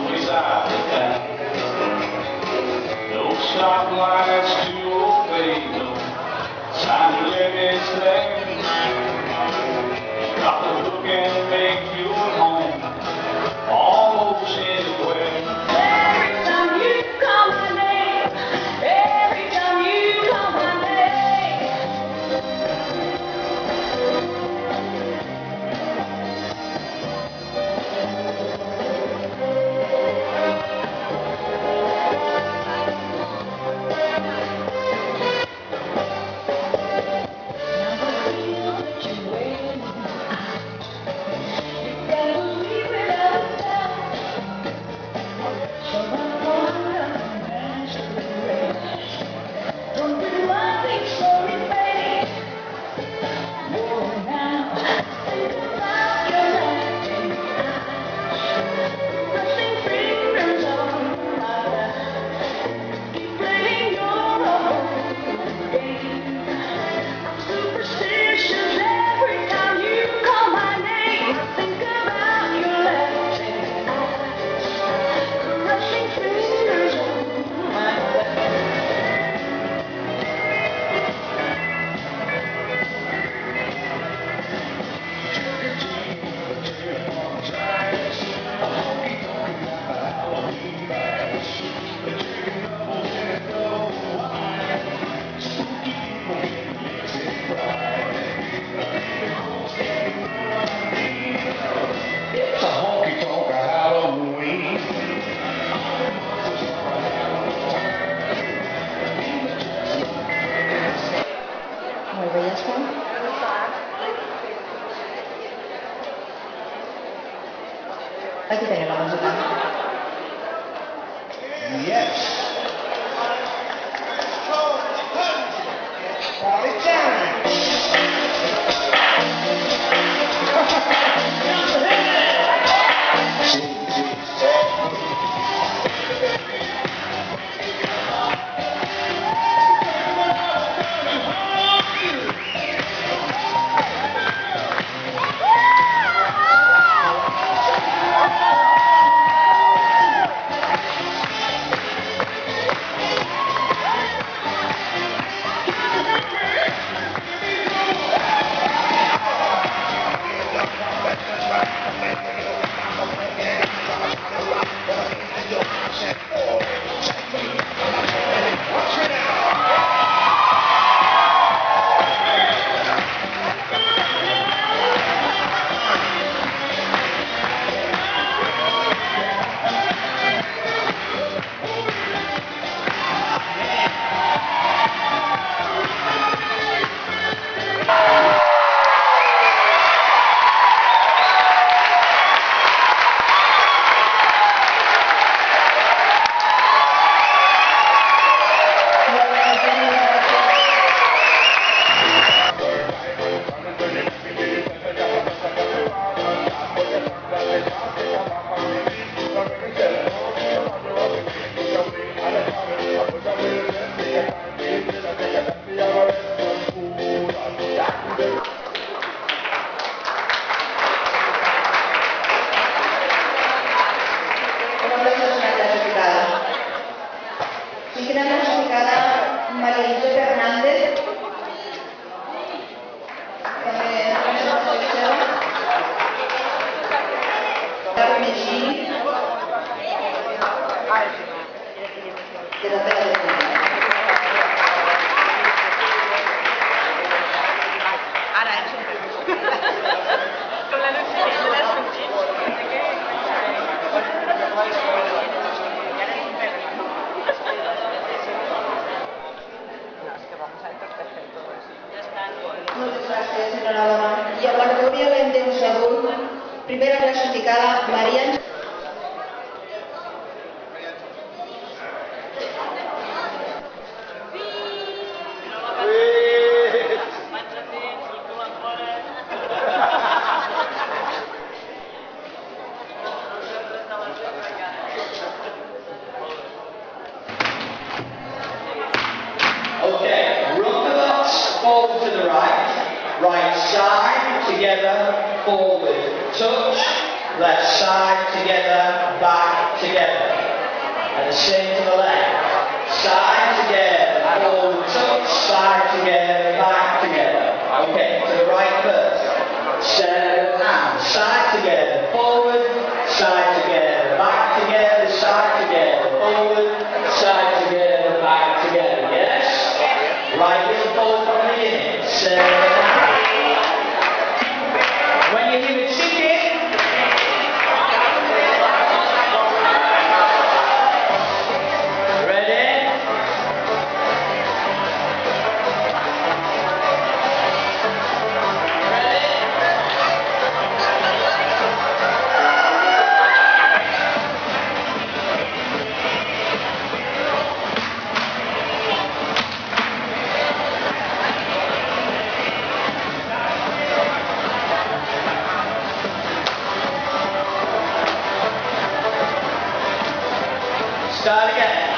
ways out of town. No stoplights to obey, no sign limits there. Got to look and make your home almost anywhere. Every time you call my name, every time you call my name. Molt bé, ja està? Aquí tenim la música. Yes. Party time. I a categoria l'Endeus adult, primera classificada, Maria. Okay, roundabouts forward to the right side together, forward, touch, left side together, back, together. And the same to the left. Side together, forward touch, side together, back together. Okay, to the right first. Set of hands, side together, forward, side together, back together, side together, forward, side together, back together. Yes? Right heel forward from the beginning. Set of hands. When you hear the chicken, ready? Start again.